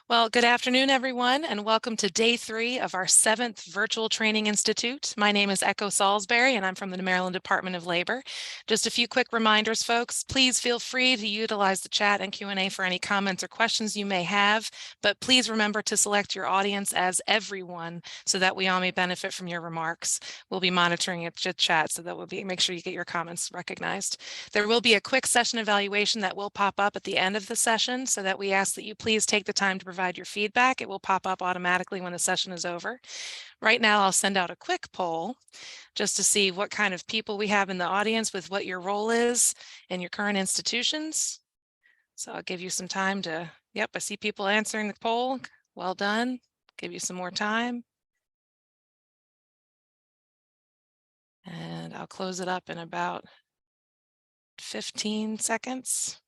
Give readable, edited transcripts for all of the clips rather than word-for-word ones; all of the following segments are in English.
Well, good afternoon, everyone, and welcome to day 3 of our 7th Virtual Training Institute. My name is Echo Salisbury, and I'm from the Maryland Department of Labor. Just a few quick reminders, folks. Please feel free to utilize the chat and Q&A for any comments or questions you may have, but please remember to select your audience as everyone so that we all may benefit from your remarks. We'll be monitoring it chat so that make sure you get your comments recognized. There will be a quick session evaluation that will pop up at the end of the session, so that we ask that you please take the time to provide your feedback. It will pop up automatically when the session is over. Right now, I'll send out a quick poll just to see what kind of people we have in the audience with what your role is in your current institutions. So I'll give you some time to, yep, I see people answering the poll. Well done. Give you some more time. And I'll close it up in about 15 seconds.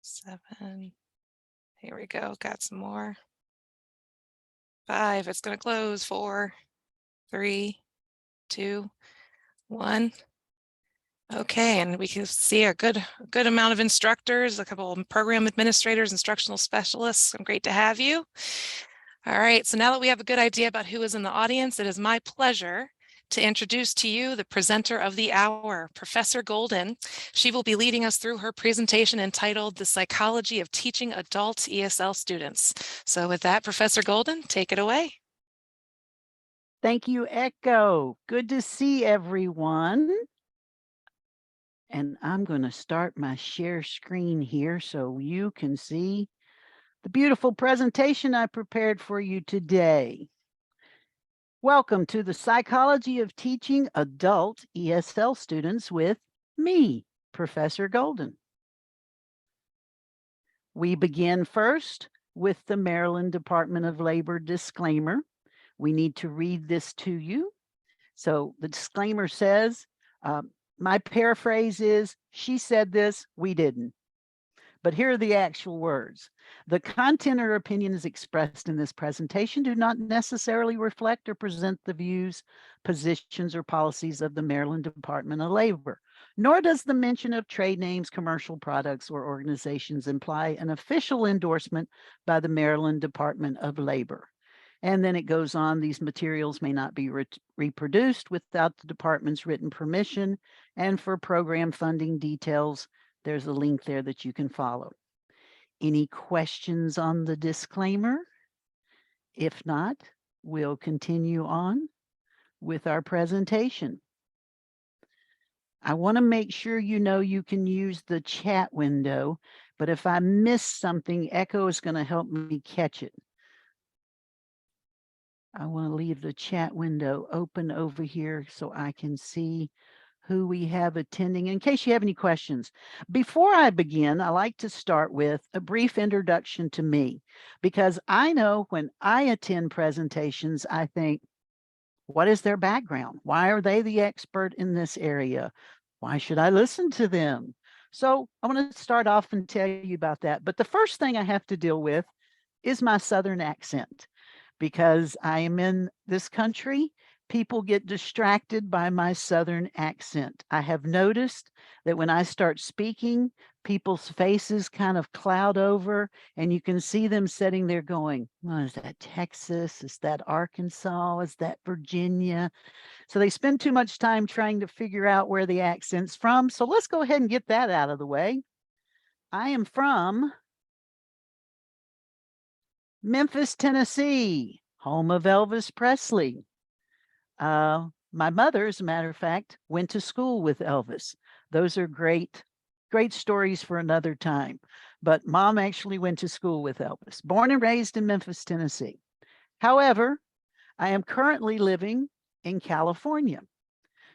7. Here we go. Got some more. 5. It's going to close. 4, 3, 2, 1. Okay, and we can see a good amount of instructors, a couple of program administrators, instructional specialists. Great to have you. All right, so now that we have a good idea about who is in the audience, it is my pleasure to introduce to you the presenter of the hour, Professor Golden. She will be leading us through her presentation entitled The Psychology of Teaching Adult ESL Students. So with that, Professor Golden, take it away. Thank you, Echo. Good to see everyone. And I'm going to start my share screen here so you can see the beautiful presentation I prepared for you today. Welcome to the Psychology of Teaching Adult ESL Students with me, Professor Golden. We begin first with the Maryland Department of Labor disclaimer. We need to read this to you. So the disclaimer says, my paraphrase is, she said this, we didn't. But here are the actual words. The content or opinions expressed in this presentation do not necessarily reflect or present the views, positions, or policies of the Maryland Department of Labor, nor does the mention of trade names, commercial products, or organizations imply an official endorsement by the Maryland Department of Labor. And then it goes on, these materials may not be reproduced without the department's written permission, and for program funding details, there's a link there that you can follow. Any questions on the disclaimer? If not, we'll continue on with our presentation. I want to make sure you know you can use the chat window, but if I miss something, Echo is going to help me catch it. I want to leave the chat window open over here so I can see who we have attending in case you have any questions. Before I begin, I like to start with a brief introduction to me, because I know when I attend presentations, I think, what is their background? Why are they the expert in this area? Why should I listen to them? So I want to start off and tell you about that. But the first thing I have to deal with is my Southern accent. Because I am in this country, people get distracted by my Southern accent. I have noticed that when I start speaking, people's faces kind of cloud over, and you can see them sitting there going, oh, is that Texas? Is that Arkansas? Is that Virginia? So they spend too much time trying to figure out where the accent's from. So let's go ahead and get that out of the way. I am from Memphis, Tennessee, home of Elvis Presley. My mother, as a matter of fact, went to school with Elvis. Those are great stories for another time. But mom actually went to school with Elvis, born and raised in Memphis, Tennessee. However, I am currently living in California.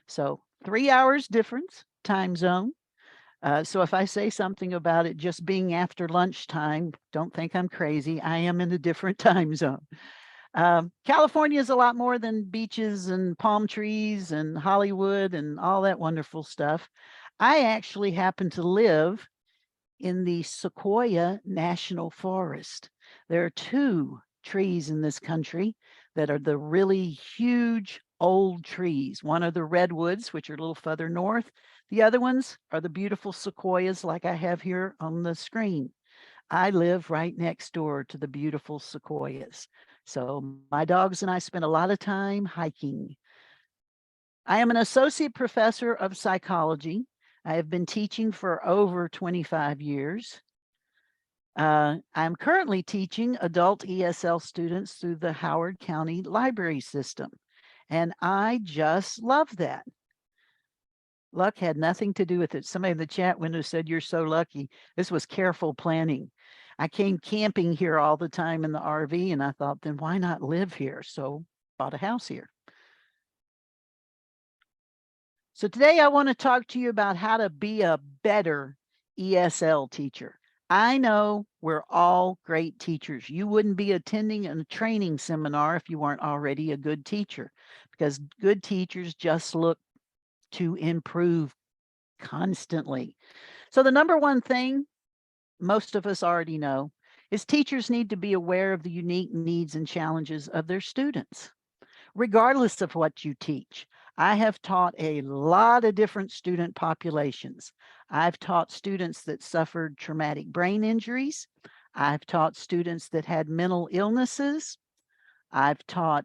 So 3 hours difference, time zone. So if I say something about it just being after lunchtime, don't think I'm crazy. I am in a different time zone. California is a lot more than beaches and palm trees and Hollywood and all that wonderful stuff. I actually happen to live in the Sequoia National Forest. There are 2 trees in this country that are the really huge old trees. One are the redwoods, which are a little further north. The other ones are the beautiful sequoias like I have here on the screen. I live right next door to the beautiful sequoias. So my dogs and I spend a lot of time hiking. I am an associate professor of psychology. I have been teaching for over 25 years. I'm currently teaching adult ESL students through the Howard County Library System, and I just love that. Luck had nothing to do with it. Somebody in the chat window said, "You're so lucky." This was careful planning. I came camping here all the time in the RV, and I thought, then why not live here? So bought a house here. So today I want to talk to you about how to be a better ESL teacher. I know we're all great teachers. You wouldn't be attending a training seminar if you weren't already a good teacher, because good teachers just look to improve constantly. So the number one thing most of us already know is teachers need to be aware of the unique needs and challenges of their students, regardless of what you teach. I have taught a lot of different student populations. I've taught students that suffered traumatic brain injuries. I've taught students that had mental illnesses. I've taught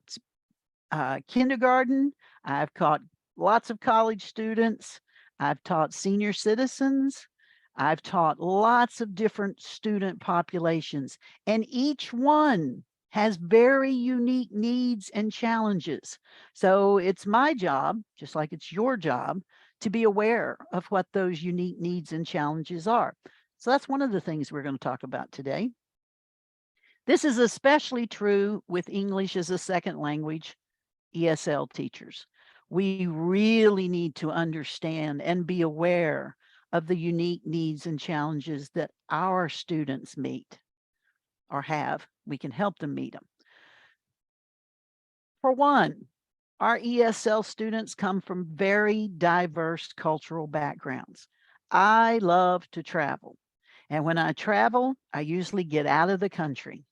kindergarten. I've taught lots of college students. I've taught senior citizens. I've taught lots of different student populations, and each one has very unique needs and challenges. So it's my job, just like it's your job, to be aware of what those unique needs and challenges are. So that's one of the things we're going to talk about today. This is especially true with English as a second language ESL teachers. We really need to understand and be aware of the unique needs and challenges that our students meet or have. We can help them meet them. For one, our ESL students come from very diverse cultural backgrounds. I love to travel. And when I travel, I usually get out of the country.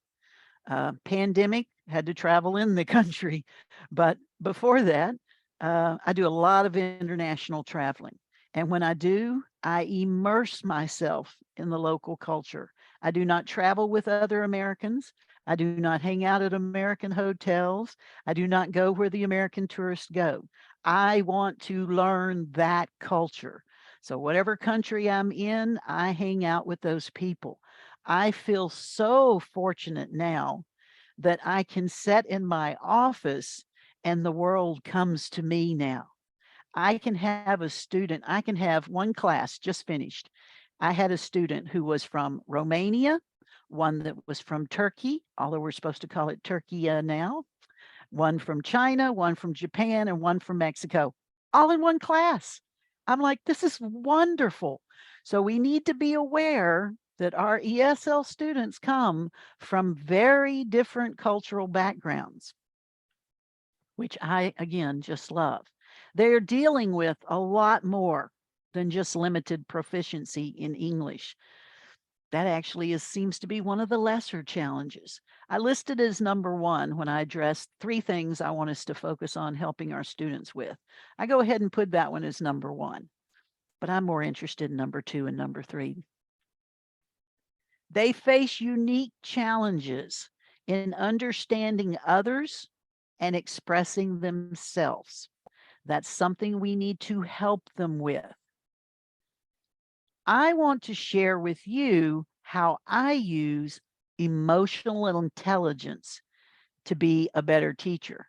Pandemic, had to travel in the country. But before that, I do a lot of international traveling. And when I do, I immerse myself in the local culture. I do not travel with other Americans. I do not hang out at American hotels. I do not go where the American tourists go. I want to learn that culture. So whatever country I'm in, I hang out with those people. I feel so fortunate now that I can sit in my office and the world comes to me now. I can have a student, I can have one class just finished. I had a student who was from Romania, one that was from Turkey, although we're supposed to call it Turkey now, one from China, one from Japan, and one from Mexico, all in one class. I'm like, this is wonderful. So we need to be aware that our ESL students come from very different cultural backgrounds, which I, again, just love. They're dealing with a lot more than just limited proficiency in English. That actually seems to be one of the lesser challenges. I listed as number one when I addressed three things I want us to focus on helping our students with. I go ahead and put that one as number one, but I'm more interested in number two and number three. They face unique challenges in understanding others and expressing themselves. That's something we need to help them with. I want to share with you how I use emotional intelligence to be a better teacher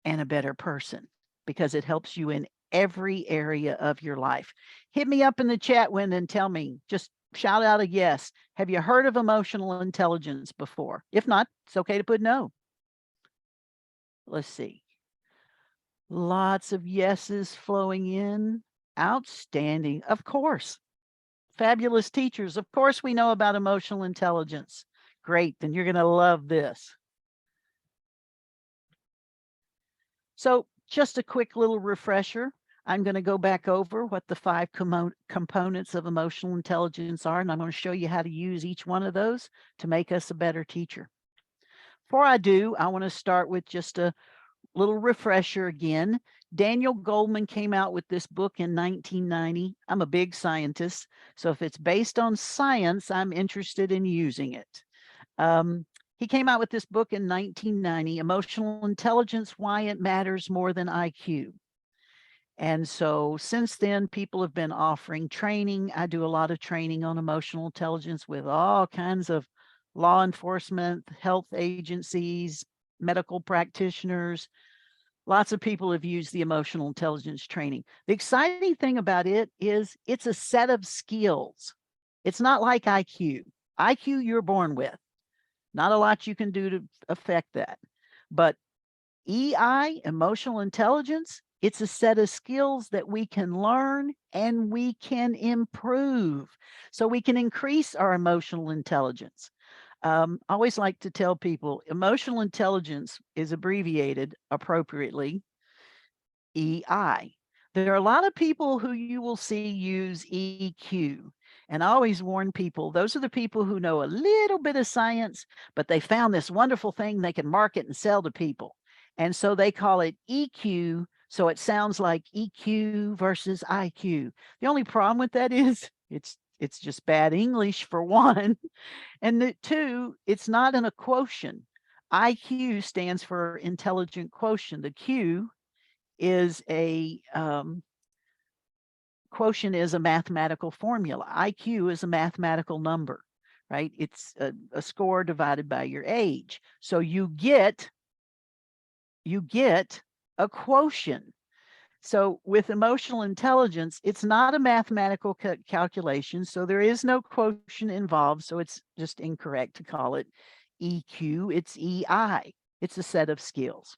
and a better person, because it helps you in every area of your life. Hit me up in the chat window and tell me, just shout out a yes. Have you heard of emotional intelligence before? If not, it's okay to put no. Let's see. Lots of yeses flowing in. Outstanding. Of course. Fabulous teachers. Of course, we know about emotional intelligence. Great. Then you're going to love this. So just a quick little refresher. I'm going to go back over what the five components of emotional intelligence are, and I'm going to show you how to use each one of those to make us a better teacher. Before I do, I want to start with just a little refresher again. Daniel Goleman came out with this book in 1990. I'm a big scientist, so if it's based on science, I'm interested in using it. He came out with this book in 1990, Emotional Intelligence, Why It Matters More Than IQ. And so since then, people have been offering training. I do a lot of training on emotional intelligence with all kinds of law enforcement, health agencies, medical practitioners. Lots of people have used the emotional intelligence training. The exciting thing about it is it's a set of skills. It's not like IQ. IQ you're born with. Not a lot you can do to affect that. But EI, emotional intelligence, it's a set of skills that we can learn and we can improve. So we can increase our emotional intelligence. I always like to tell people emotional intelligence is abbreviated appropriately EI. There are a lot of people who you will see use EQ. And I always warn people, those are the people who know a little bit of science, but they found this wonderful thing they can market and sell to people. And so they call it EQ. So it sounds like EQ versus IQ. The only problem with that is it's just bad English for one. And two, it's not in a quotient. IQ stands for intelligent quotient. The Q is a quotient is a mathematical formula. IQ is a mathematical number, right? It's a score divided by your age. So you get a quotient. So with emotional intelligence, it's not a mathematical calculation. So there is no quotient involved. So it's just incorrect to call it EQ. It's EI. It's a set of skills.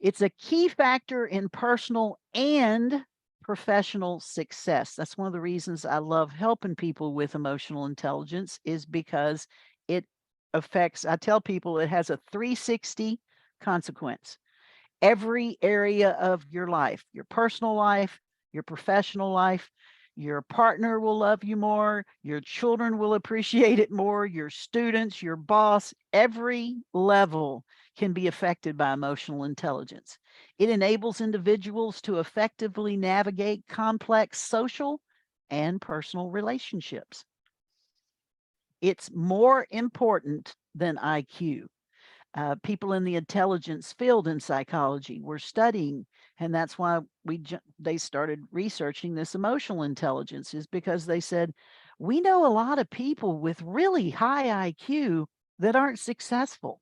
It's a key factor in personal and professional success. That's one of the reasons I love helping people with emotional intelligence is because it affects, I tell people it has a 360 consequence. Every area of your life, your personal life, your professional life, your partner will love you more, your children will appreciate it more, your students, your boss, every level can be affected by emotional intelligence. It enables individuals to effectively navigate complex social and personal relationships. It's more important than IQ. People in the intelligence field in psychology were studying, and that's why they started researching this emotional intelligence, is because they said, we know a lot of people with really high IQ that aren't successful.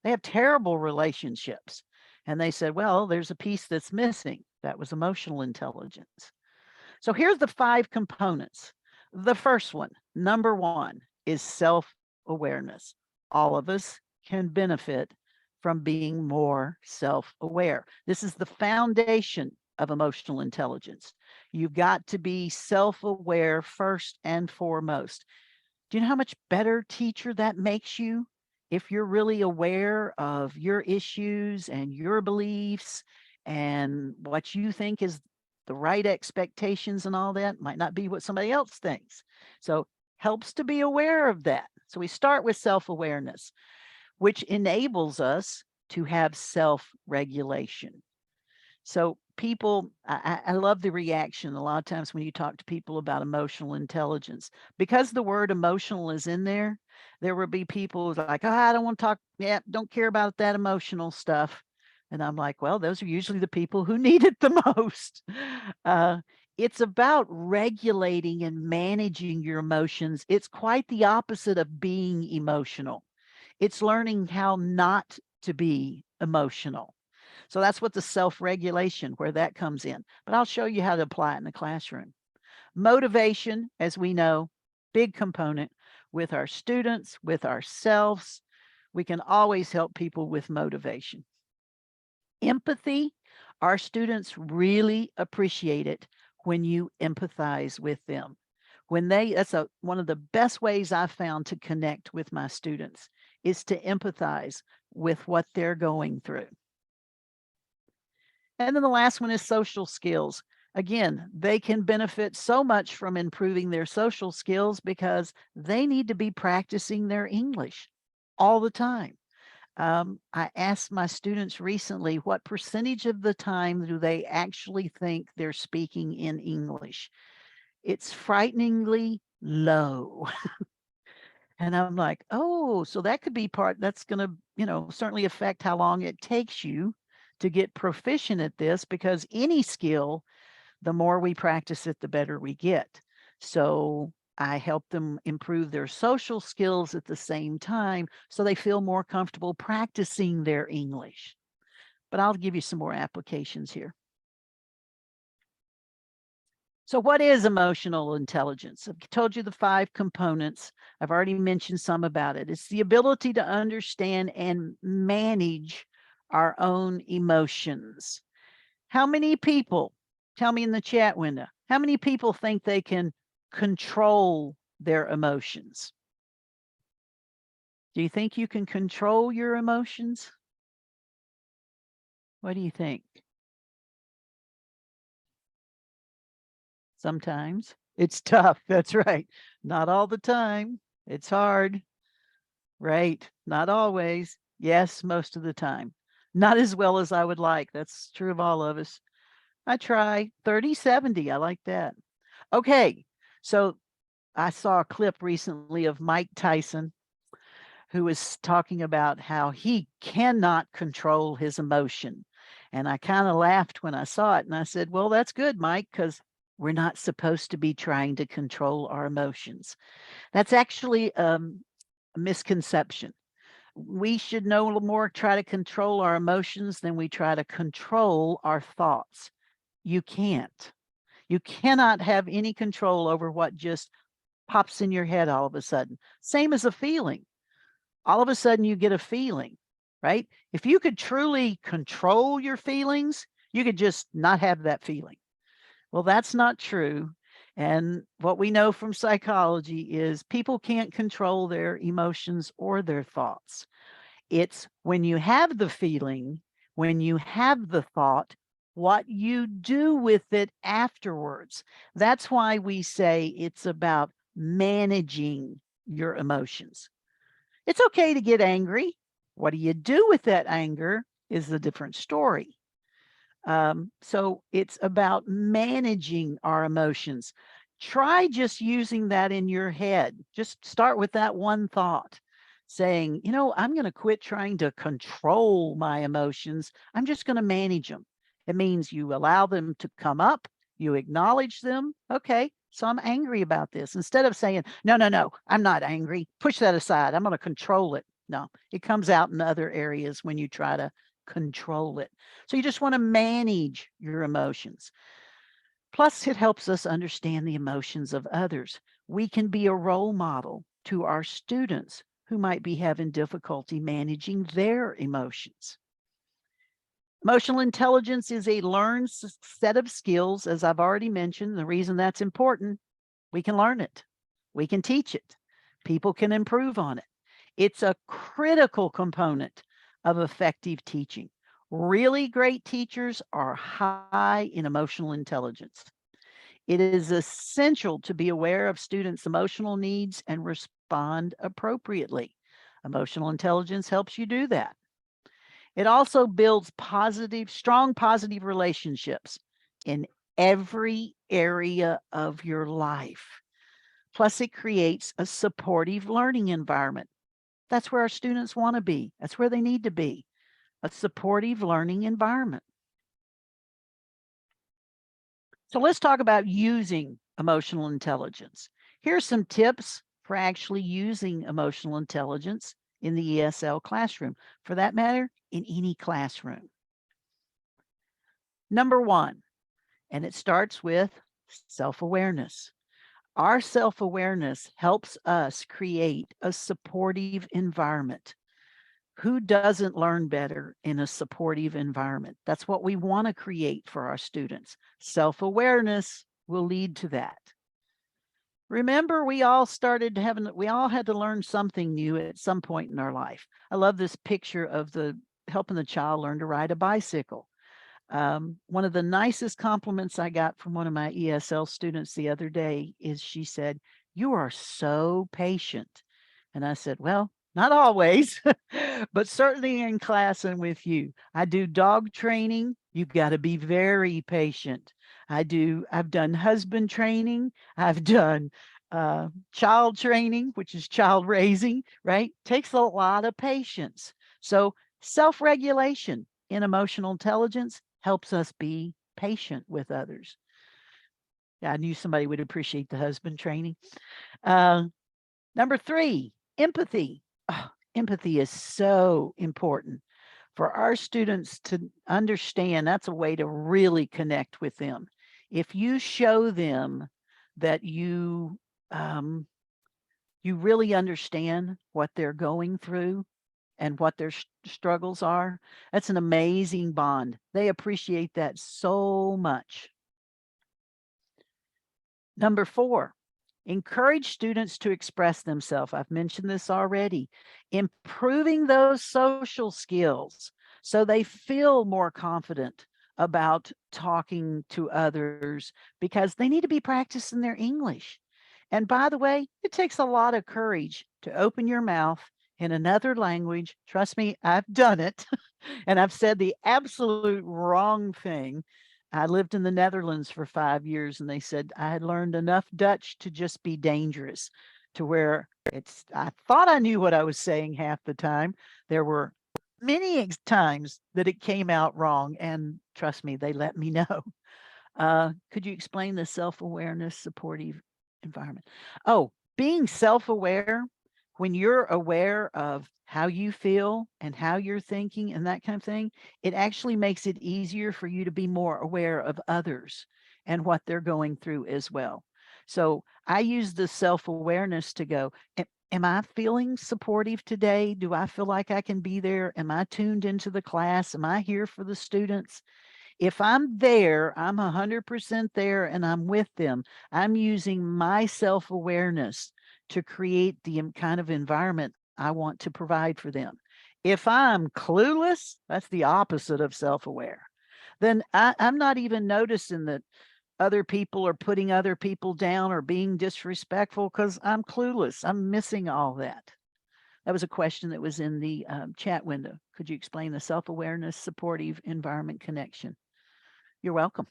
They have terrible relationships. And they said, well, there's a piece that's missing. That was emotional intelligence. So here's the 5 components. The first one, number 1, is self-awareness. All of us can benefit from being more self-aware. This is the foundation of emotional intelligence. You've got to be self-aware first and foremost. Do you know how much better teacher that makes you? If you're really aware of your issues and your beliefs and what you think is the right expectations and all that might not be what somebody else thinks. So helps to be aware of that. So we start with self-awareness, which enables us to have self-regulation. So people, I love the reaction a lot of times when you talk to people about emotional intelligence. Because the word emotional is in there, there will be people who's like, oh, I don't want to talk, don't care about that emotional stuff. And I'm like, well, those are usually the people who need it the most. It's about regulating and managing your emotions. It's quite the opposite of being emotional. It's learning how not to be emotional. So that's what the self-regulation, where that comes in. But I'll show you how to apply it in the classroom. Motivation, as we know, big component with our students, with ourselves. We can always help people with motivation. Empathy, our students really appreciate it when you empathize with them. That's one of the best ways I've found to connect with my students is to empathize with what they're going through. And then the last one is social skills. Again, they can benefit so much from improving their social skills because they need to be practicing their English all the time. I asked my students recently, what percentage of the time do they actually think they're speaking in English? It's frighteningly low. And I'm like, oh, so that could be that's going to, certainly affect how long it takes you to get proficient at this, because any skill, the more we practice it, the better we get. So I help them improve their social skills at the same time so they feel more comfortable practicing their English. But I'll give you some more applications here. So what is emotional intelligence? I've told you the 5 components. I've already mentioned some about it. It's the ability to understand and manage our own emotions. How many people, tell me in the chat window, how many people think they can control their emotions? Do you think you can control your emotions? What do you think? Sometimes. It's tough. That's right. Not all the time. It's hard. Right. Not always. Yes, most of the time. Not as well as I would like. That's true of all of us. I try 30-70. I like that. Okay. So I saw a clip recently of Mike Tyson, who was talking about how he cannot control his emotion. And I kind of laughed when I saw it. And I said, well, that's good, Mike, because we're not supposed to be trying to control our emotions. That's actually a misconception. We should no more try to control our emotions than we try to control our thoughts. You can't. You cannot have any control over what just pops in your head all of a sudden. Same as a feeling. All of a sudden you get a feeling, right? If you could truly control your feelings, you could just not have that feeling. Well, that's not true. And what we know from psychology is people can't control their emotions or their thoughts. It's when you have the feeling, when you have the thought, what you do with it afterwards. That's why we say it's about managing your emotions. It's okay to get angry. What do you do with that anger is a different story. So it's about managing our emotions. Try just using that in your head. Just start with that one thought, saying, I'm going to quit trying to control my emotions. I'm just going to manage them. It means you allow them to come up, you acknowledge them. Okay, so I'm angry about this. Instead of saying, no, no, no, I'm not angry. Push that aside. I'm going to control it. No, it comes out in other areas when you try to control it. So you just want to manage your emotions. Plus, it helps us understand the emotions of others. We can be a role model to our students who might be having difficulty managing their emotions. Emotional intelligence is a learned set of skills, as I've already mentioned. The reason that's important, we can learn it, we can teach it, people can improve on it. It's a critical component of effective teaching. Really great teachers are high in emotional intelligence. It is essential to be aware of students' emotional needs and respond appropriately. Emotional intelligence helps you do that. It also builds strong positive relationships in every area of your life. Plus, it creates a supportive learning environment. That's where our students want to be. That's where they need to be, a supportive learning environment. So let's talk about using emotional intelligence. Here's some tips for actually using emotional intelligence in the ESL classroom. For that matter, in any classroom. Number 1, and it starts with self-awareness. Our self-awareness helps us create a supportive environment. Who doesn't learn better in a supportive environment? That's what we want to create for our students. Self-awareness will lead to that. Remember, we all had to learn something new at some point in our life. I love this picture of helping the child learn to ride a bicycle. One of the nicest compliments I got from one of my ESL students the other day is she said, "You are so patient." And I said, "Well, Not always, but certainly in class and with you. I do dog training. You got to be very patient. I've done husband training. I've done child training, which is child raising, right? Takes a lot of patience. So self-regulation in emotional intelligence helps us be patient with others. Yeah, I knew somebody would appreciate the husband training. Uh, Number 3, empathy. Oh, empathy is so important for our students to understand. That's a way to really connect with them. If you show them that you really understand what they're going through and what their struggles are, that's an amazing bond. They appreciate that so much. Number 4, encourage students to express themselves. I've mentioned this already. Improving those social skills so they feel more confident about talking to others because they need to be practicing their English. And by the way, it takes a lot of courage to open your mouth in another language. Trust me, I've done it. And I've said the absolute wrong thing. I lived in the Netherlands for 5 years, and they said I had learned enough Dutch to just be dangerous, to where I thought I knew what I was saying half the time. There were many times that it came out wrong, and trust me, they let me know. Could you explain the self-awareness supportive environment? Oh, being self-aware, when you're aware of how you feel and how you're thinking and that kind of thing, it actually makes it easier for you to be more aware of others and what they're going through as well. So I use the self-awareness to go, am I feeling supportive today? Do I feel like I can be there? Am I tuned into the class? Am I here for the students? If I'm there, I'm 100% there and I'm with them. I'm using my self-awareness to create the kind of environment I want to provide for them. If I'm clueless, that's the opposite of self-aware. Then I'm not even noticing that other people are putting other people down or being disrespectful because I'm clueless. I'm missing all that. That was a question that was in the chat window. Could you explain the self-awareness supportive environment connection? You're welcome.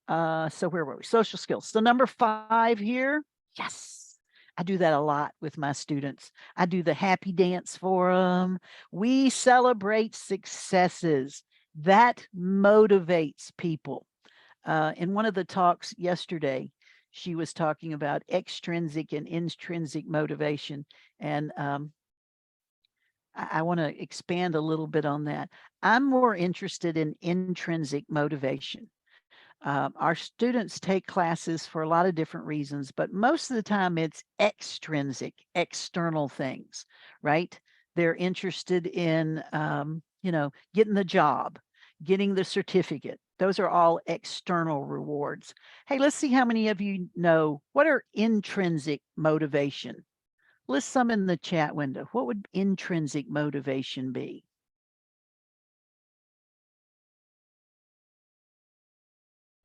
So where were we? Social skills. So number 5 here. Yes. I do that a lot with my students. I do the happy dance for them. We celebrate successes. That motivates people. In one of the talks yesterday, she was talking about extrinsic and intrinsic motivation. And I want to expand a little bit on that. I'm more interested in intrinsic motivation. Our students take classes for a lot of different reasons, but most of the time it's extrinsic, external things, right? They're interested in, getting the job, getting the certificate. Those are all external rewards. Hey, let's see how many of you know what are intrinsic motivation. List some in the chat window. What would intrinsic motivation be?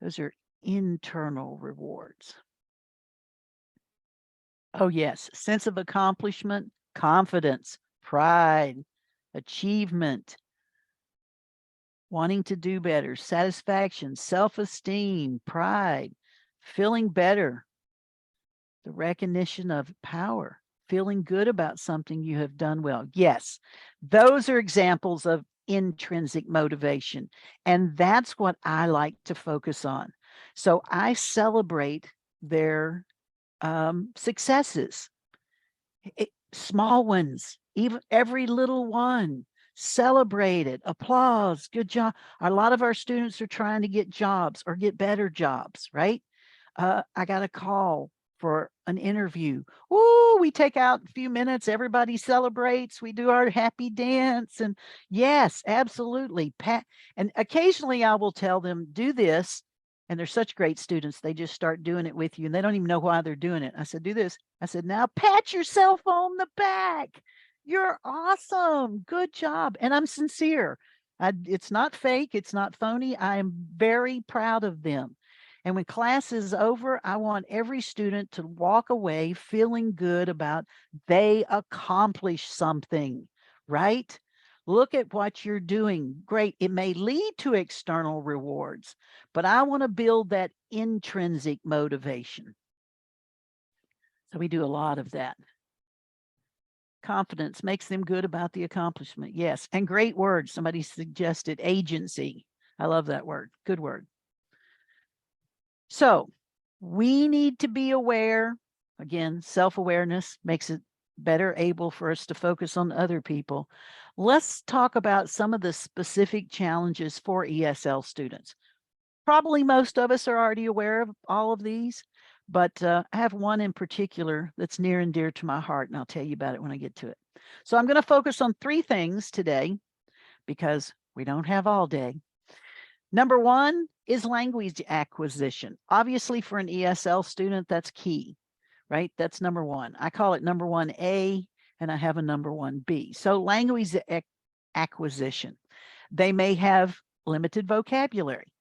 Those are internal rewards. Oh, yes. Sense of accomplishment, confidence, pride, achievement, wanting to do better, satisfaction, self-esteem, pride, feeling better, the recognition of power, feeling good about something you have done well. Yes, those are examples of intrinsic motivation. And that's what I like to focus on. So I celebrate their successes. Small ones, even every little one, celebrate it, applause, good job. A lot of our students are trying to get jobs or get better jobs, right? I got a call for an interview. Ooh, we take out a few minutes, everybody celebrates, we do our happy dance. And yes, absolutely. And occasionally I will tell them, do this. And they're such great students. They just start doing it with you and they don't even know why they're doing it. I said, do this. I said, now pat yourself on the back. You're awesome. Good job. And I'm sincere. It's not fake. It's not phony. I am very proud of them. And when class is over, I want every student to walk away feeling good about they accomplished something, right? Look at what you're doing. Great. It may lead to external rewards, but I want to build that intrinsic motivation. So we do a lot of that. Confidence makes them good about the accomplishment. Yes. And great word. Somebody suggested agency. I love that word. Good word. So we need to be aware. Again, self-awareness makes it better able for us to focus on other people. Let's talk about some of the specific challenges for ESL students. Probably most of us are already aware of all of these, but I have one in particular that's near and dear to my heart, and I'll tell you about it when I get to it. So I'm going to focus on 3 things today because we don't have all day. Number 1 is language acquisition. Obviously, for an ESL student, that's key, right? That's number 1. I call it number 1A, and I have a number 1B. So language acquisition. They may have limited vocabulary.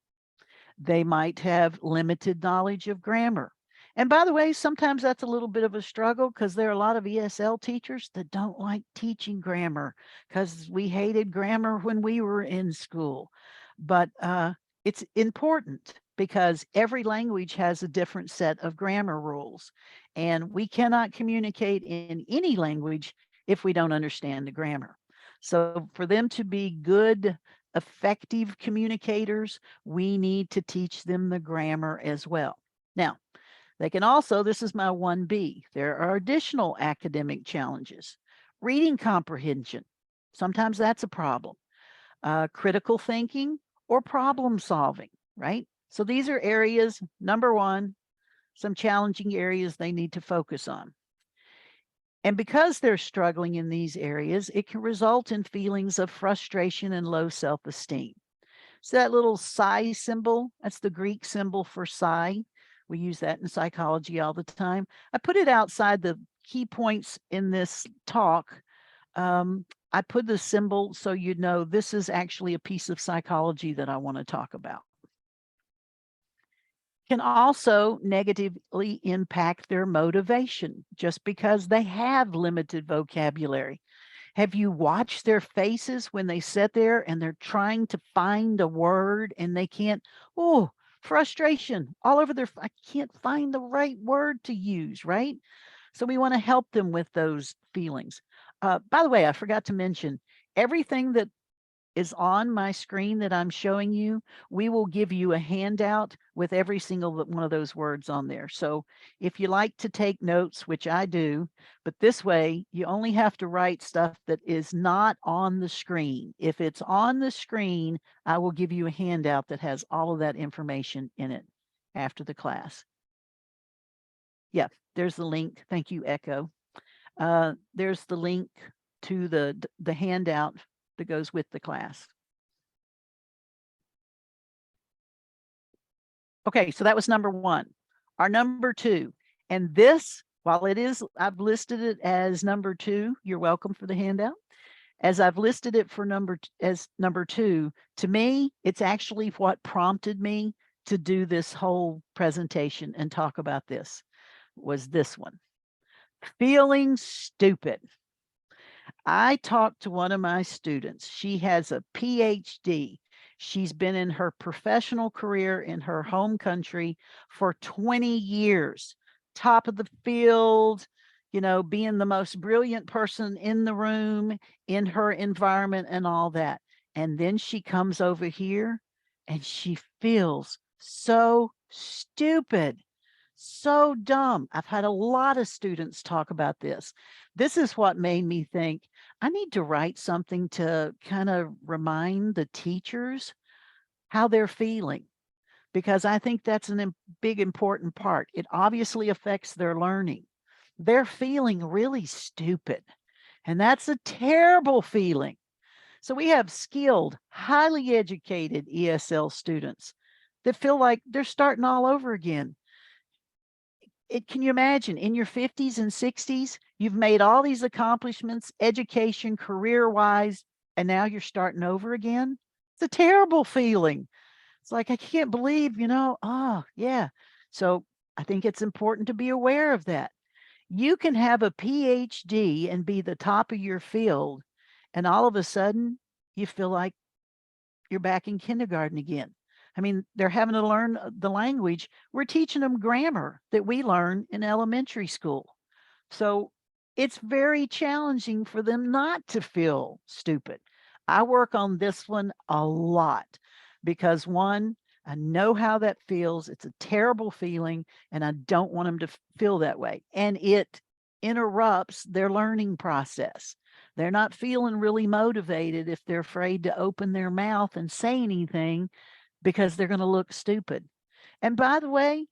They might have limited knowledge of grammar. And by the way, sometimes that's a little bit of a struggle because there are a lot of ESL teachers that don't like teaching grammar because we hated grammar when we were in school. But it's important because every language has a different set of grammar rules. And we cannot communicate in any language if we don't understand the grammar. So for them to be good, effective communicators, we need to teach them the grammar as well. Now, they can also, this is my 1B, there are additional academic challenges. Reading comprehension, sometimes that's a problem. Critical thinking or problem solving, right? So these are areas, number 1, some challenging areas they need to focus on. And because they're struggling in these areas, it can result in feelings of frustration and low self-esteem. So that little psi symbol, that's the Greek symbol for psi. We use that in psychology all the time. I put it outside the key points in this talk. I put the symbol so you know this is actually a piece of psychology that I want to talk about. Can also negatively impact their motivation just because they have limited vocabulary. Have you watched their faces when they sit there and they're trying to find a word and they can't? Oh, frustration all over their, I can't find the right word to use, right? So we want to help them with those feelings. By the way, I forgot to mention everything that is on my screen that I'm showing you, we will give you a handout with every single one of those words on there. So if you like to take notes, which I do, but this way you only have to write stuff that is not on the screen. If it's on the screen, I will give you a handout that has all of that information in it after the class. Yeah, there's the link. Thank you, Echo. There's the link to the handout that goes with the class. Okay, so that was number 1. Our number 2, and this, while it is, I've listed it as number 2, you're welcome for the handout. As I've listed it for number 2, to me, it's actually what prompted me to do this whole presentation and talk about this, was this one. Feeling stupid. I talked to one of my students. She has a PhD. She's been in her professional career in her home country for 20 years, top of the field, you know, being the most brilliant person in the room, in her environment and all that. And then she comes over here and she feels so stupid. So dumb. I've had a lot of students talk about this. This is what made me think I need to write something to kind of remind the teachers how they're feeling, because I think that's a big important part. It obviously affects their learning. They're feeling really stupid, and that's a terrible feeling. So we have skilled, highly educated ESL students that feel like they're starting all over again. Can you imagine in your 50s and 60s, you've made all these accomplishments, education, career wise, and now you're starting over again? It's a terrible feeling. It's like, I can't believe, oh, yeah. So I think it's important to be aware of that. You can have a PhD and be the top of your field, and all of a sudden you feel like you're back in kindergarten again. I mean, they're having to learn the language. We're teaching them grammar that we learn in elementary school. So it's very challenging for them not to feel stupid. I work on this one a lot because one, I know how that feels. It's a terrible feeling, and I don't want them to feel that way. And it interrupts their learning process. They're not feeling really motivated if they're afraid to open their mouth and say anything because they're going to look stupid. And by the way,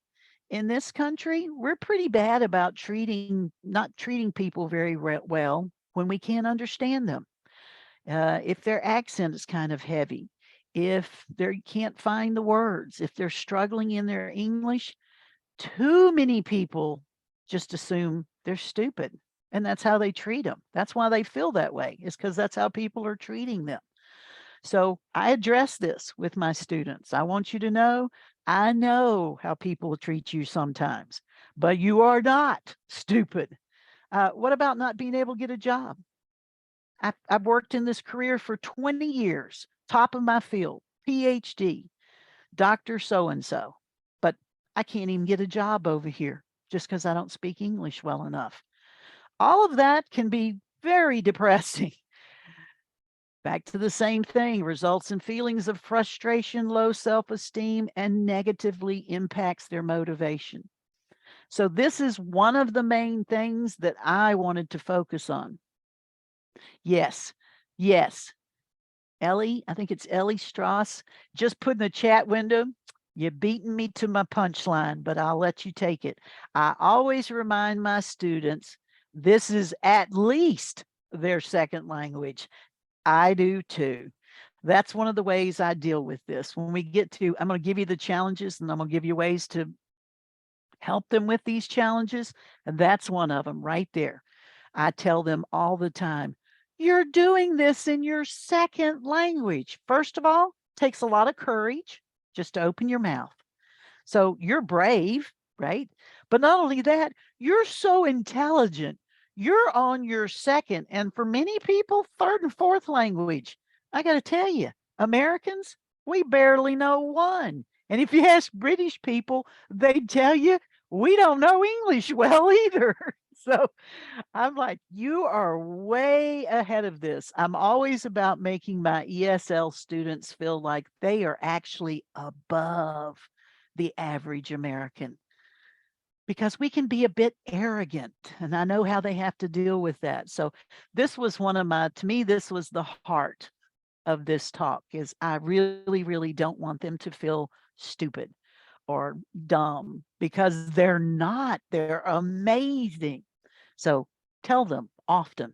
in this country, we're pretty bad about not treating people very well when we can't understand them. If their accent is kind of heavy, if they can't find the words, if they're struggling in their English, too many people just assume they're stupid. And that's how they treat them. That's why they feel that way, is because that's how people are treating them. So I address this with my students. I want you to know, I know how people treat you sometimes, but you are not stupid. What about not being able to get a job? I've worked in this career for 20 years, top of my field, PhD, Dr. So and so, but I can't even get a job over here just because I don't speak English well enough. All of that can be very depressing. Back to the same thing, results in feelings of frustration, low self esteem, and negatively impacts their motivation. So, this is one of the main things that I wanted to focus on. Yes, yes. Ellie, I think it's Ellie Strauss, just put in the chat window, you're beating me to my punchline, but I'll let you take it. I always remind my students this is at least their second language. I do too. That's one of the ways I deal with this. When we get to, I'm going to give you the challenges and I'm going to give you ways to help them with these challenges. And that's one of them right there. I tell them all the time, you're doing this in your second language. First of all, takes a lot of courage just to open your mouth. So you're brave, right? But not only that, you're so intelligent. You're on your second, and for many people, third and fourth language. I got to tell you, Americans, we barely know one. And if you ask British people, they tell you we don't know English well either. So I'm like, you are way ahead of this. I'm always about making my ESL students feel like they are actually above the average American because we can be a bit arrogant. And I know how they have to deal with that. So this was one of to me, this was the heart of this talk is I really, really don't want them to feel stupid or dumb because they're not. They're amazing. So tell them often.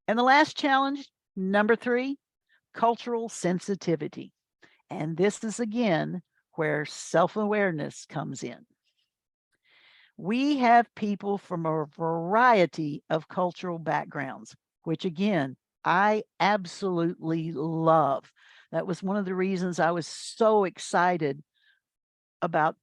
And the last challenge, number 3, cultural sensitivity. And this is again where self awareness comes in. We have people from a variety of cultural backgrounds, which again, I absolutely love. That was one of the reasons I was so excited about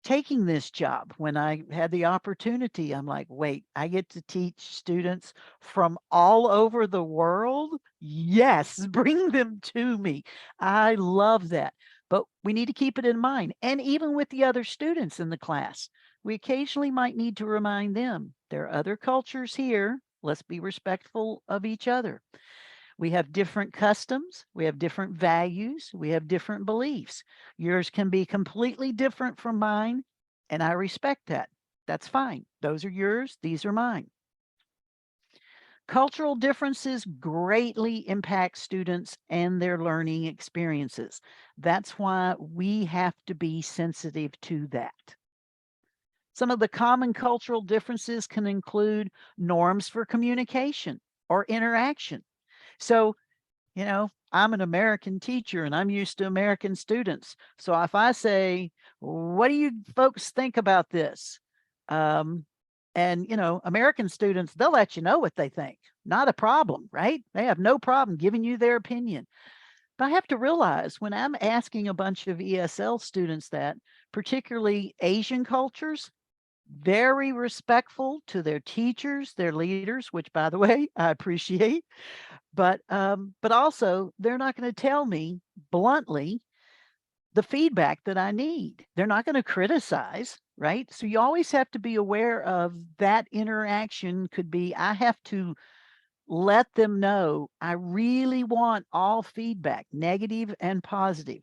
taking this job. When I had the opportunity, I'm like, wait, I get to teach students from all over the world? Yes, bring them to me. I love that. But we need to keep it in mind. And even with the other students in the class, we occasionally might need to remind them there are other cultures here. Let's be respectful of each other. We have different customs, we have different values, we have different beliefs. Yours can be completely different from mine, and I respect that. That's fine. Those are yours, these are mine. Cultural differences greatly impact students and their learning experiences. That's why we have to be sensitive to that. Some of the common cultural differences can include norms for communication or interaction. So, I'm an American teacher and I'm used to American students. So if I say, what do you folks think about this? And, American students, they'll let you know what they think. Not a problem, right? They have no problem giving you their opinion. But I have to realize when I'm asking a bunch of ESL students that, particularly Asian cultures, very respectful to their teachers, their leaders, which by the way, I appreciate, but also they're not going to tell me bluntly the feedback that I need. They're not going to criticize, right? So you always have to be aware of that interaction could be, I have to let them know I really want all feedback, negative and positive.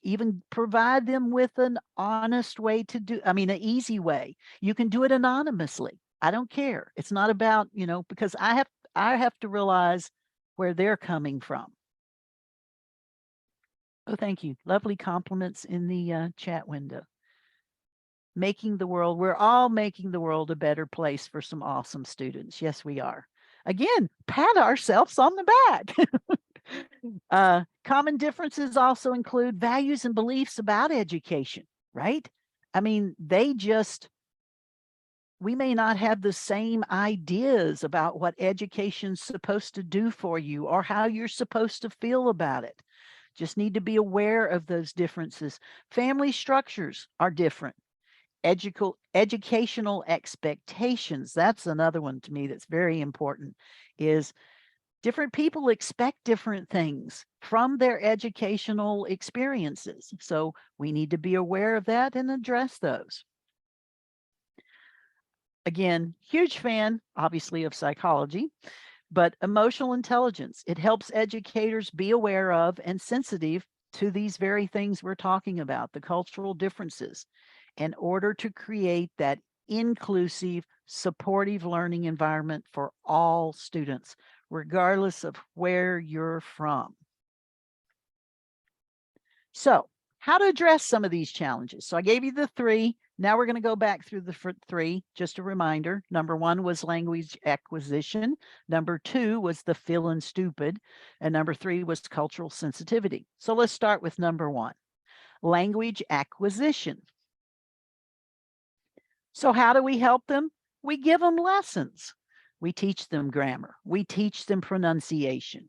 Even provide them with an honest way to do, I mean, an easy way. You can do it anonymously. I don't care. It's not about, because I have to realize where they're coming from. Oh, thank you. Lovely compliments in the chat window. We're all making the world a better place for some awesome students. Yes, we are. Again, pat ourselves on the back. Common differences also include values and beliefs about education, right? I mean, we may not have the same ideas about what education's supposed to do for you or how you're supposed to feel about it. Just need to be aware of those differences. Family structures are different. Educational expectations, that's another one to me that's very important, is different people expect different things from their educational experiences. So we need to be aware of that and address those. Again, huge fan, obviously, of psychology, but emotional intelligence, it helps educators be aware of and sensitive to these very things we're talking about, the cultural differences, in order to create that inclusive, supportive learning environment for all students, regardless of where you're from. So, how to address some of these challenges. So I gave you the three. Now we're going to go back through the three. Just a reminder. Number one was language acquisition. Number two was the feeling stupid. And number three was cultural sensitivity. So let's start with number one, language acquisition. So how do we help them? We give them lessons. We teach them grammar. We teach them pronunciation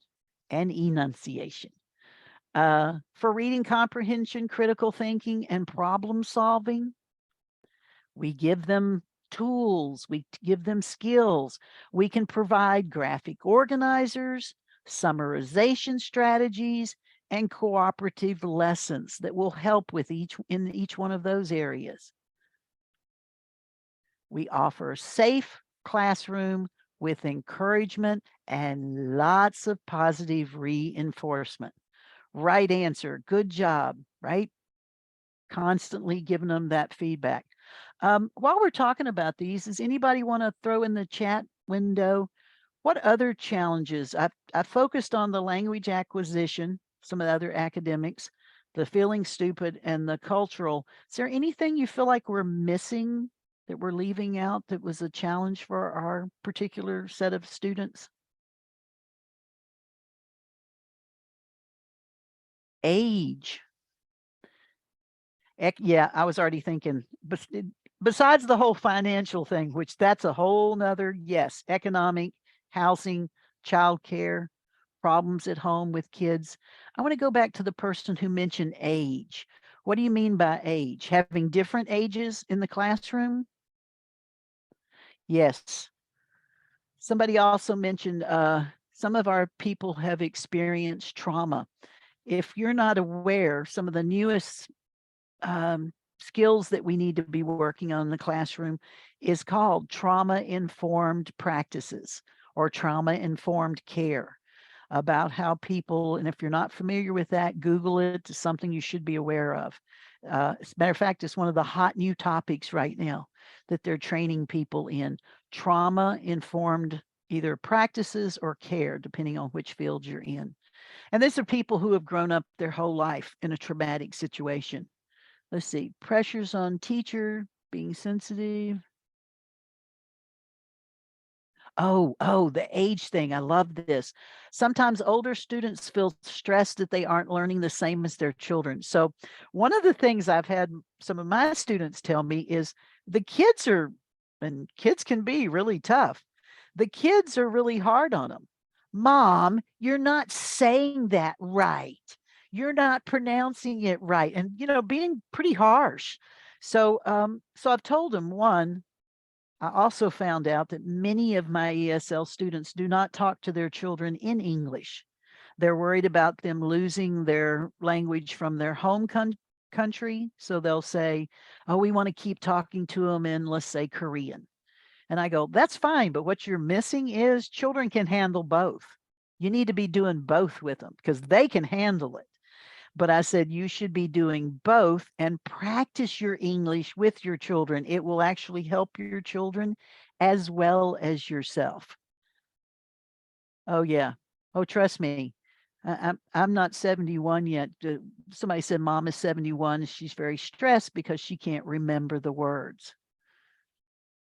and enunciation. For reading comprehension, critical thinking, and problem solving, we give them tools, we give them skills. We can provide graphic organizers, summarization strategies, and cooperative lessons that will help with in each one of those areas. We offer a safe classroom with encouragement and lots of positive reinforcement. Right answer, good job, right? Constantly giving them that feedback. While we're talking about these, does anybody want to throw in the chat window what other challenges? I've focused on the language acquisition, some of the other academics, the feeling stupid, and the cultural. Is there anything you feel like we're missing that we're leaving out that was a challenge for our particular set of students? Age. Yeah, I was already thinking, besides the whole financial thing, which that's a whole nother, yes, economic, housing, childcare, problems at home with kids. I want to go back to the person who mentioned age. What do you mean by age? Having different ages in the classroom? Yes. Somebody also mentioned some of our people have experienced trauma. If you're not aware, some of the newest skills that we need to be working on in the classroom is called trauma-informed practices or trauma-informed care, about how people, and if you're not familiar with that, Google it. It's something you should be aware of. As a matter of fact, it's one of the hot new topics right now that they're training people in, trauma-informed either practices or care, depending on which field you're in. And these are people who have grown up their whole life in a traumatic situation. Let's see, pressures on teacher, being sensitive. Oh, the age thing. I love this. Sometimes older students feel stressed that they aren't learning the same as their children. So one of the things I've had some of my students tell me is the kids are, and kids can be really tough. The kids are really hard on them. Mom, you're not saying that right. You're not pronouncing it right. And, being pretty harsh. So I've told them, one, I also found out that many of my ESL students do not talk to their children in English. They're worried about them losing their language from their home country. So they'll say, oh, we want to keep talking to them in, let's say, Korean. And I go, that's fine. But what you're missing is children can handle both. You need to be doing both with them because they can handle it. But I said, you should be doing both and practice your English with your children. It will actually help your children as well as yourself. Oh, yeah. Oh, trust me. I'm not 71 yet. Somebody said mom is 71. She's very stressed because she can't remember the words.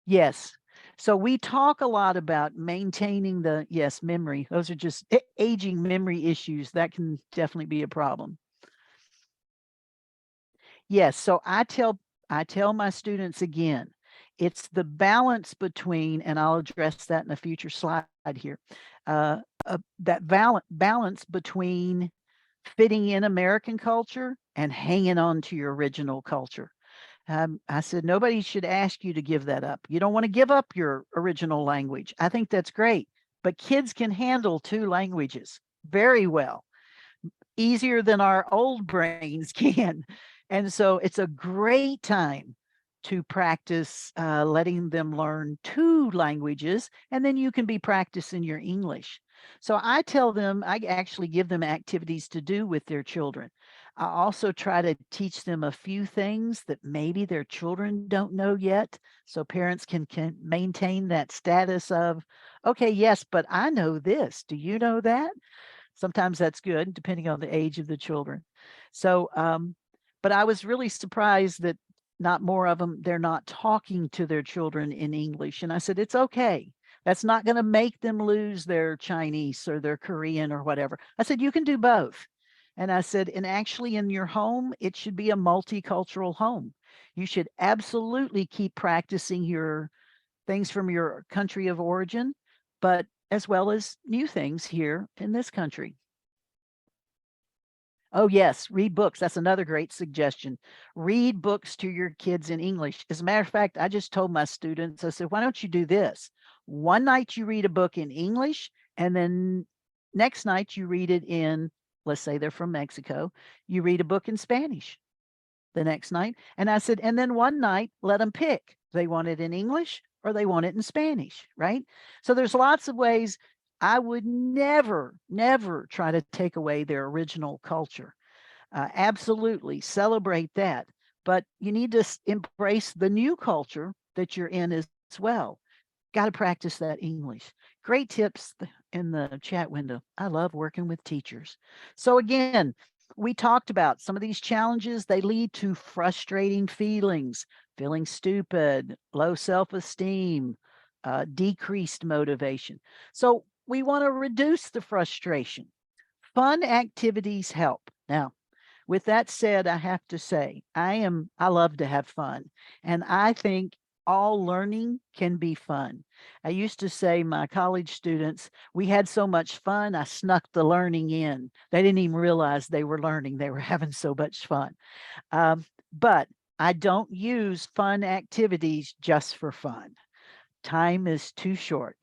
Yes. So we talk a lot about maintaining memory. Those are just aging memory issues. That can definitely be a problem. Yes. So I tell my students again, it's the balance between, and I'll address that in a future slide here, that balance between fitting in American culture and hanging on to your original culture. I said, nobody should ask you to give that up. You don't want to give up your original language. I think that's great. But kids can handle two languages very well, easier than our old brains can. And so it's a great time to practice letting them learn two languages, and then you can be practicing your English. So I tell them, I actually give them activities to do with their children. I also try to teach them a few things that maybe their children don't know yet, so parents can maintain that status of, okay, yes, but I know this. Do you know that? Sometimes that's good, depending on the age of the children. So, but I was really surprised that not more of them, they're not talking to their children in English. And I said, it's okay. That's not going to make them lose their Chinese or their Korean or whatever. I said, you can do both. And I said, and actually in your home, it should be a multicultural home. You should absolutely keep practicing your things from your country of origin, but as well as new things here in this country. Oh, yes, read books. That's another great suggestion. Read books to your kids in English. As a matter of fact, I just told my students, I said, why don't you do this? One night you read a book in English, and then next night you read it in, let's say they're from Mexico, you read a book in Spanish the next night. And I said, and then one night, let them pick. They want it in English or they want it in Spanish, right? So there's lots of ways. I would never, never try to take away their original culture. Absolutely celebrate that. But you need to embrace the new culture that you're in as well. Got to practice that English. Great tips in the chat window. I love working with teachers. So again, we talked about some of these challenges. They lead to frustrating feelings, feeling stupid, low self-esteem, decreased motivation. So we want to reduce the frustration. Fun activities help. Now, with that said, I have to say, I love to have fun. And I think all learning can be fun. I used to say my college students, we had so much fun, I snuck the learning in. They didn't even realize they were learning. They were having so much fun. But I don't use fun activities just for fun. Time is too short.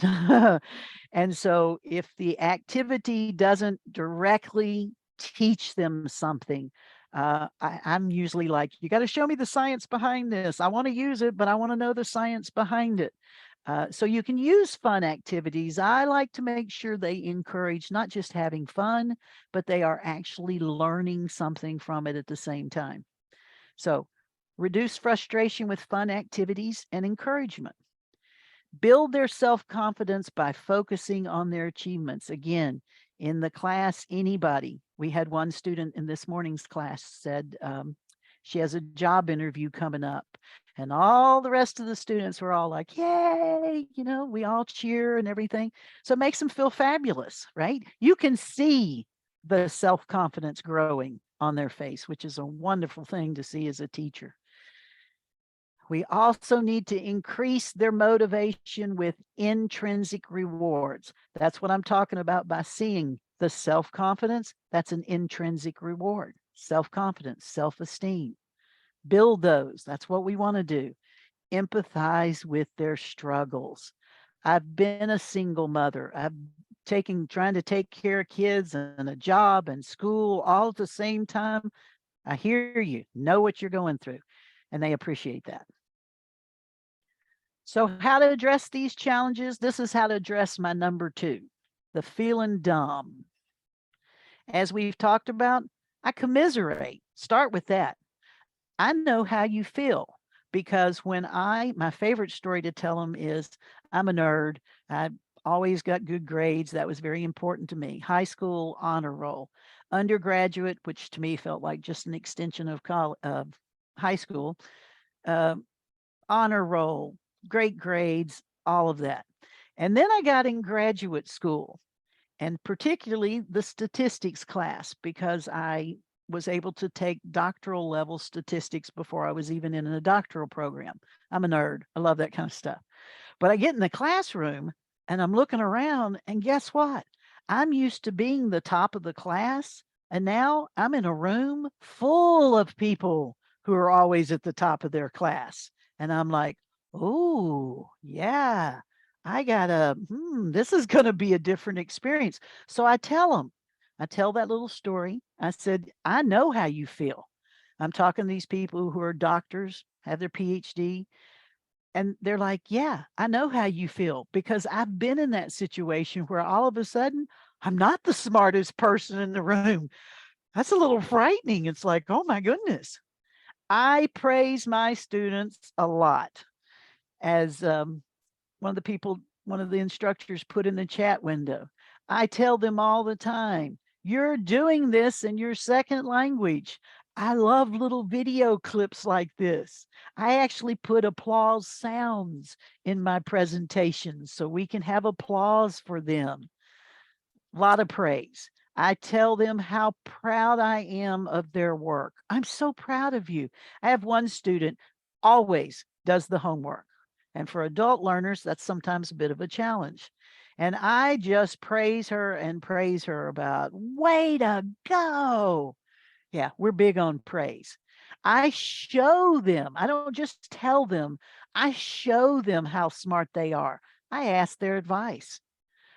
And so if the activity doesn't directly teach them something, I'm usually like, you got to show me the science behind this. I want to use it, but I want to know the science behind it. So you can use fun activities. I like to make sure they encourage not just having fun, but they are actually learning something from it at the same time. So reduce frustration with fun activities and encouragement. Build their self-confidence by focusing on their achievements. Again, in the class, anybody, we had one student in this morning's class said she has a job interview coming up, and all the rest of the students were all like, yay, we all cheer and everything. So it makes them feel fabulous, right? You can see the self-confidence growing on their face, which is a wonderful thing to see as a teacher. We also need to increase their motivation with intrinsic rewards. That's what I'm talking about by seeing the self-confidence. That's an intrinsic reward. Self-confidence, self-esteem. Build those. That's what we want to do. Empathize with their struggles. I've been a single mother. I've trying to take care of kids and a job and school all at the same time. I hear you, know what you're going through, and they appreciate that. So how to address these challenges? This is how to address my number 2, the feeling dumb. As we've talked about, I commiserate. Start with that. I know how you feel because my favorite story to tell them is I'm a nerd. I always got good grades. That was very important to me. High school honor roll, undergraduate, which to me felt like just an extension of high school, uh, honor roll, great grades, all of that. And then I got in graduate school, and particularly the statistics class, because I was able to take doctoral level statistics before I was even in a doctoral program. I'm a nerd. I love that kind of stuff. But I get in the classroom and I'm looking around, and guess what? I'm used to being the top of the class. And now I'm in a room full of people who are always at the top of their class. And I'm like, oh, yeah, this is going to be a different experience. So I tell that little story. I said, I know how you feel. I'm talking to these people who are doctors, have their PhD, and they're like, yeah, I know how you feel because I've been in that situation where all of a sudden I'm not the smartest person in the room. That's a little frightening. It's like, oh my goodness. I praise my students a lot. As one of the instructors put in the chat window, I tell them all the time, you're doing this in your second language. I love little video clips like this. I actually put applause sounds in my presentations so we can have applause for them. A lot of praise. I tell them how proud I am of their work. I'm so proud of you. I have one student always does the homework. And for adult learners, that's sometimes a bit of a challenge. And I just praise her and praise her about, way to go. Yeah, we're big on praise. I show them, I don't just tell them, I show them how smart they are. I ask their advice.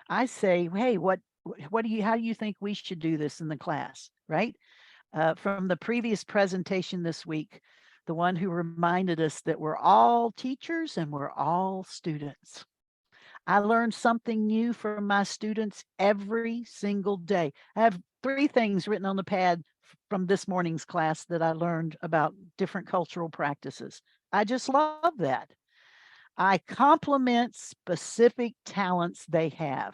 I say, hey, how do you think we should do this in the class, right? From the previous presentation this week, the one who reminded us that we're all teachers and we're all students. I learn something new from my students every single day. I have 3 things written on the pad from this morning's class that I learned about different cultural practices. I just love that. I compliment specific talents they have.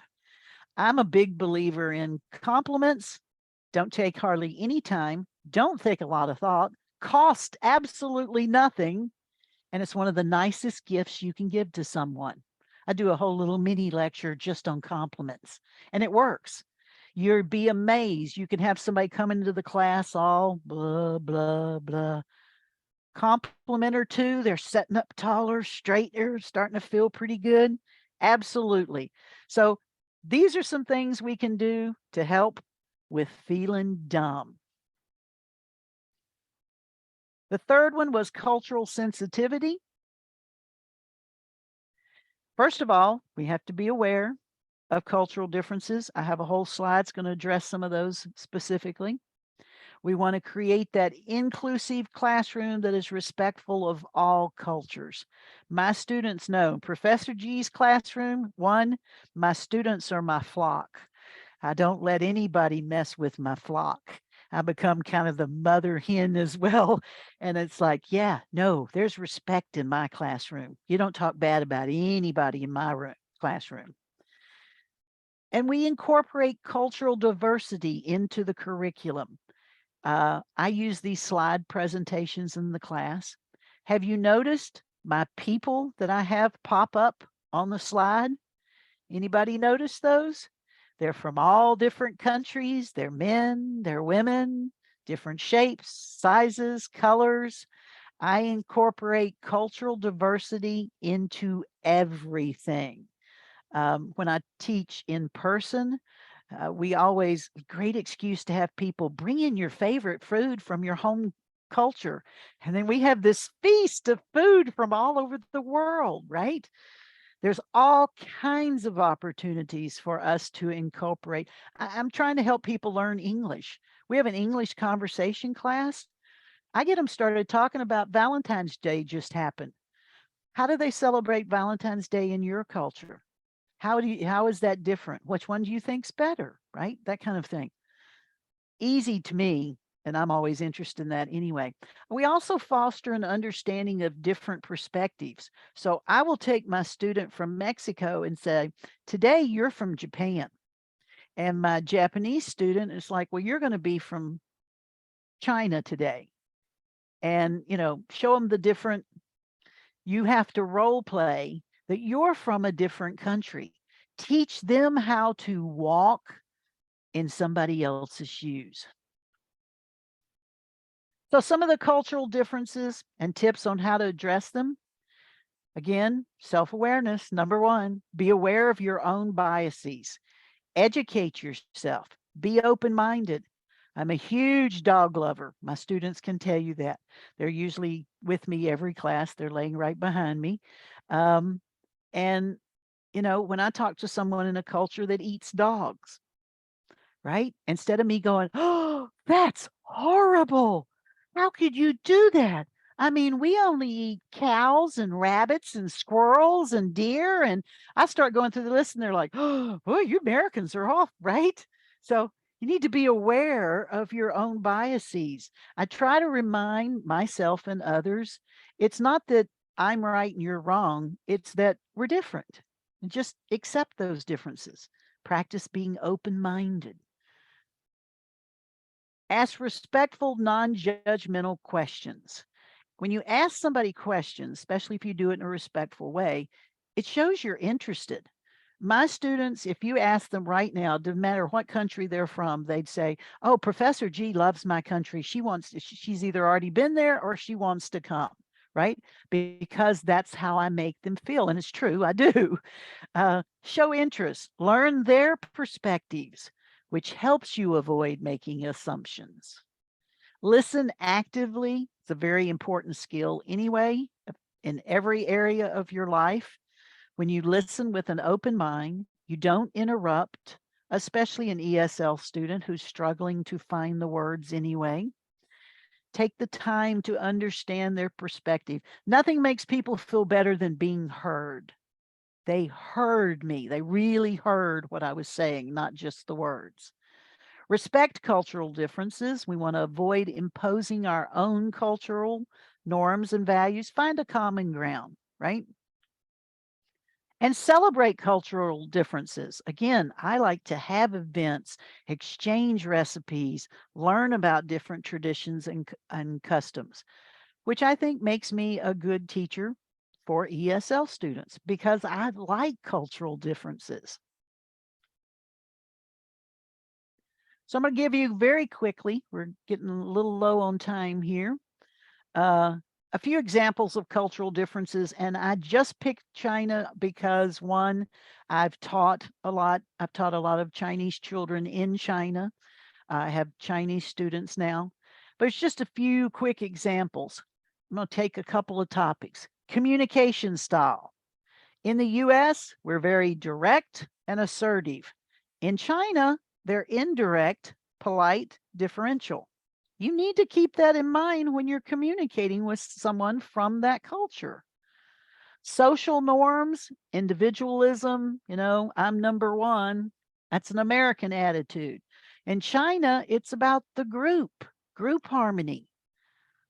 I'm a big believer in compliments. Don't take hardly any time. Don't take a lot of thought. Cost absolutely nothing. And it's one of the nicest gifts you can give to someone. I do a whole little mini lecture just on compliments, and it works. You'd be amazed. You can have somebody come into the class all blah, blah, blah. Compliment or two, they're setting up taller, straighter, starting to feel pretty good. Absolutely. So these are some things we can do to help with feeling dumb. The third one was cultural sensitivity. First of all, we have to be aware of cultural differences. I have a whole slide that's going to address some of those specifically. We want to create that inclusive classroom that is respectful of all cultures. My students know Professor G's classroom, my students are my flock. I don't let anybody mess with my flock. I become kind of the mother hen as well. And it's like, yeah, no, there's respect in my classroom. You don't talk bad about anybody in my classroom. And we incorporate cultural diversity into the curriculum. I use these slide presentations in the class. Have you noticed my people that I have pop up on the slide? Anybody notice those? They're from all different countries. They're men, they're women, different shapes, sizes, colors. I incorporate cultural diversity into everything. When I teach in person, we always, great excuse to have people bring in your favorite food from your home culture. And then we have this feast of food from all over the world, right? There's all kinds of opportunities for us to incorporate. I'm trying to help people learn English. We have an English conversation class. I get them started talking about Valentine's Day just happened. How do they celebrate Valentine's Day in your culture? How is that different? Which one do you think's better, right? That kind of thing. Easy to me, and I'm always interested in that anyway. We also foster an understanding of different perspectives. So I will take my student from Mexico and say, "Today you're from Japan." And my Japanese student is like, "Well, you're going to be from China today." And, show them the different, you have to role play that you're from a different country. Teach them how to walk in somebody else's shoes. So, some of the cultural differences and tips on how to address them. Again, self awareness. Number one, be aware of your own biases, educate yourself, be open minded. I'm a huge dog lover. My students can tell you that. They're usually with me every class, they're laying right behind me. Um, and, when I talk to someone in a culture that eats dogs, right? Instead of me going, "Oh, that's horrible. How could you do that? I mean, we only eat cows and rabbits and squirrels and deer." And I start going through the list and they're like, "Oh, well, you Americans are off," right? So you need to be aware of your own biases. I try to remind myself and others, it's not that I'm right and you're wrong, it's that we're different. And just accept those differences. Practice being open minded. Ask respectful, non judgmental questions. When you ask somebody questions, especially if you do it in a respectful way, it shows you're interested. My students, if you ask them right now, doesn't matter what country they're from, they'd say, "Oh, Professor G loves my country. She wants to, she's either already been there or she wants to come," right? Because that's how I make them feel. And it's true, I do. Show interest, learn their perspectives, which helps you avoid making assumptions. Listen actively. It's a very important skill anyway, in every area of your life. When you listen with an open mind, you don't interrupt, especially an ESL student who's struggling to find the words anyway. Take the time to understand their perspective. Nothing makes people feel better than being heard. They heard me. They really heard what I was saying, not just the words. Respect cultural differences. We want to avoid imposing our own cultural norms and values. Find a common ground, right? And celebrate cultural differences. Again, I like to have events, exchange recipes, learn about different traditions and customs, which I think makes me a good teacher for ESL students because I like cultural differences. So I'm going to give you very quickly, we're getting a little low on time here, uh, a few examples of cultural differences. And I just picked China because one, I've taught a lot. I've taught a lot of Chinese children in China. I have Chinese students now, but it's just a few quick examples. I'm going to take a couple of topics. Communication style. In the US, we're very direct and assertive. In China, they're indirect, polite, differential. You need to keep that in mind when you're communicating with someone from that culture. Social norms, individualism, I'm number one. That's an American attitude. In China, it's about the group harmony,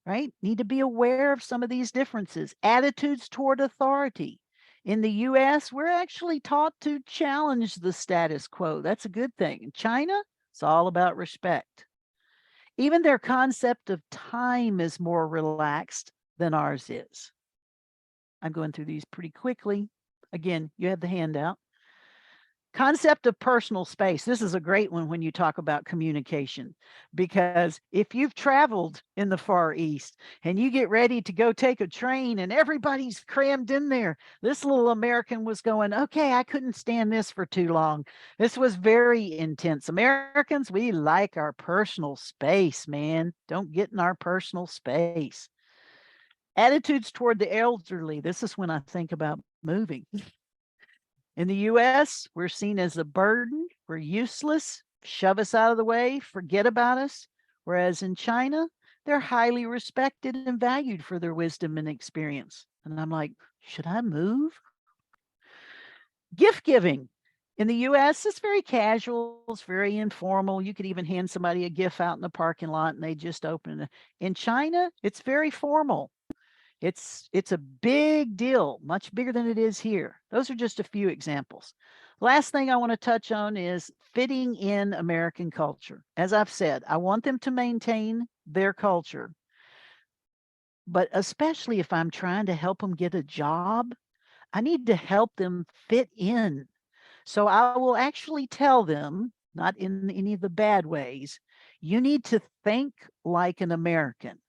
right? Need to be aware of some of these differences. Attitudes toward authority. In the US, we're actually taught to challenge the status quo. That's a good thing. In China, it's all about respect. Even their concept of time is more relaxed than ours is. I'm going through these pretty quickly. Again, you have the handout. Concept of personal space. This is a great one when you talk about communication, because if you've traveled in the Far East and you get ready to go take a train and everybody's crammed in there, this little American was going, okay, I couldn't stand this for too long. This was very intense. Americans, we like our personal space, man. Don't get in our personal space. Attitudes toward the elderly. This is when I think about moving. In the US, we're seen as a burden, we're useless, shove us out of the way, forget about us. Whereas in China, they're highly respected and valued for their wisdom and experience. And I'm like, should I move? Gift giving. In the US, it's very casual, it's very informal. You could even hand somebody a gift out in the parking lot and they just open it. In China, it's very formal. It's a big deal, much bigger than it is here. Those are just a few examples. Last thing I want to touch on is fitting in American culture. As I've said, I want them to maintain their culture, but especially if I'm trying to help them get a job, I need to help them fit in. So I will actually tell them, not in any of the bad ways, you need to think like an American.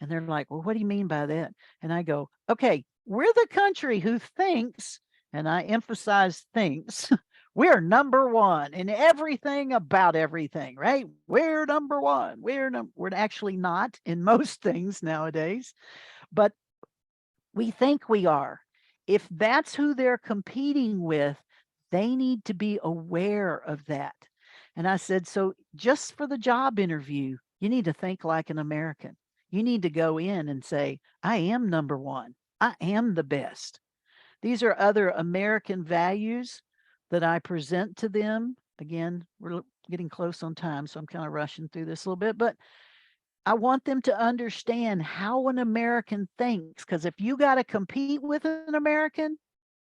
And they're like, well, what do you mean by that? And I go, okay, we're the country who thinks, and I emphasize thinks, we're number one in everything about everything, right? We're number one. We're actually not in most things nowadays, but we think we are. If that's who they're competing with, they need to be aware of that. And I said, so just for the job interview, you need to think like an American. You need to go in and say, I am number one. I am the best. These are other American values that I present to them. Again, we're getting close on time, so I'm kind of rushing through this a little bit, but I want them to understand how an American thinks. Because if you got to compete with an American,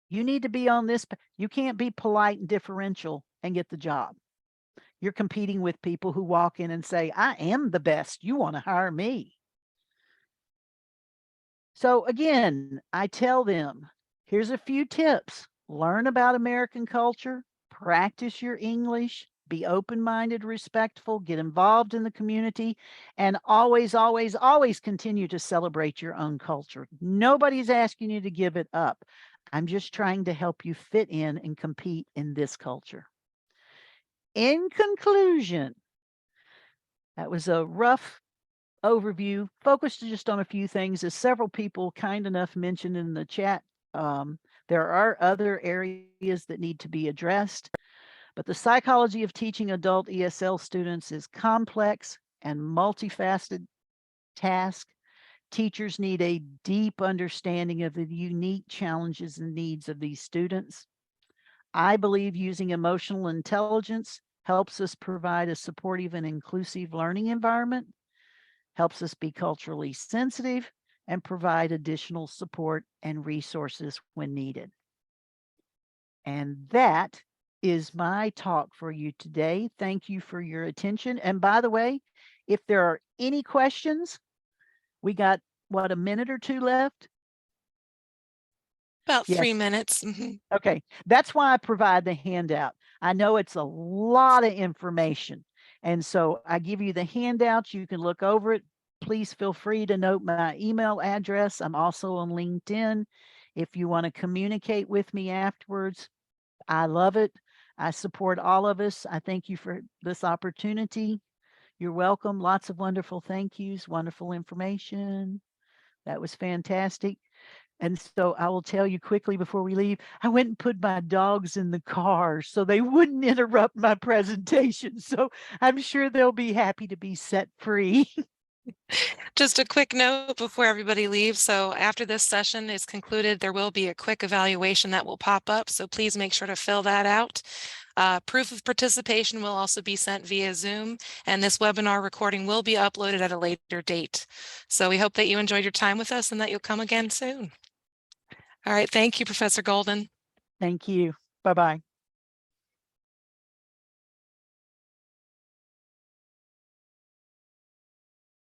you need to be on this. You can't be polite and differential and get the job. You're competing with people who walk in and say, I am the best. You want to hire me. So again, I tell them, here's a few tips. Learn about American culture, practice your English, be open-minded, respectful, get involved in the community, and always, always, always continue to celebrate your own culture. Nobody's asking you to give it up. I'm just trying to help you fit in and compete in this culture. In conclusion, that was a rough overview, focused just on a few things. As several people kind enough mentioned in the chat, there are other areas that need to be addressed, but the psychology of teaching adult ESL students is complex and multifaceted task. Teachers need a deep understanding of the unique challenges and needs of these students. I believe using emotional intelligence helps us provide a supportive and inclusive learning environment, helps us be culturally sensitive, and provide additional support and resources when needed. And that is my talk for you today. Thank you for your attention. And by the way, if there are any questions, we got, what, a minute or two left? About 3 Yes. minutes. Mhm. Okay, that's why I provide the handout. I know it's a lot of information. And so I give you the handouts. You can look over it. Please feel free to note my email address. I'm also on LinkedIn. If you want to communicate with me afterwards, I love it. I support all of us. I thank you for this opportunity. You're welcome. Lots of wonderful thank yous, wonderful information. That was fantastic. And so I will tell you quickly before we leave, I went and put my dogs in the car so they wouldn't interrupt my presentation. So I'm sure they'll be happy to be set free. Just a quick note before everybody leaves. So after this session is concluded, there will be a quick evaluation that will pop up. So please make sure to fill that out. Proof of participation will also be sent via Zoom, and this webinar recording will be uploaded at a later date. So we hope that you enjoyed your time with us and that you'll come again soon. All right. Thank you, Professor Golden. Thank you. Bye-bye.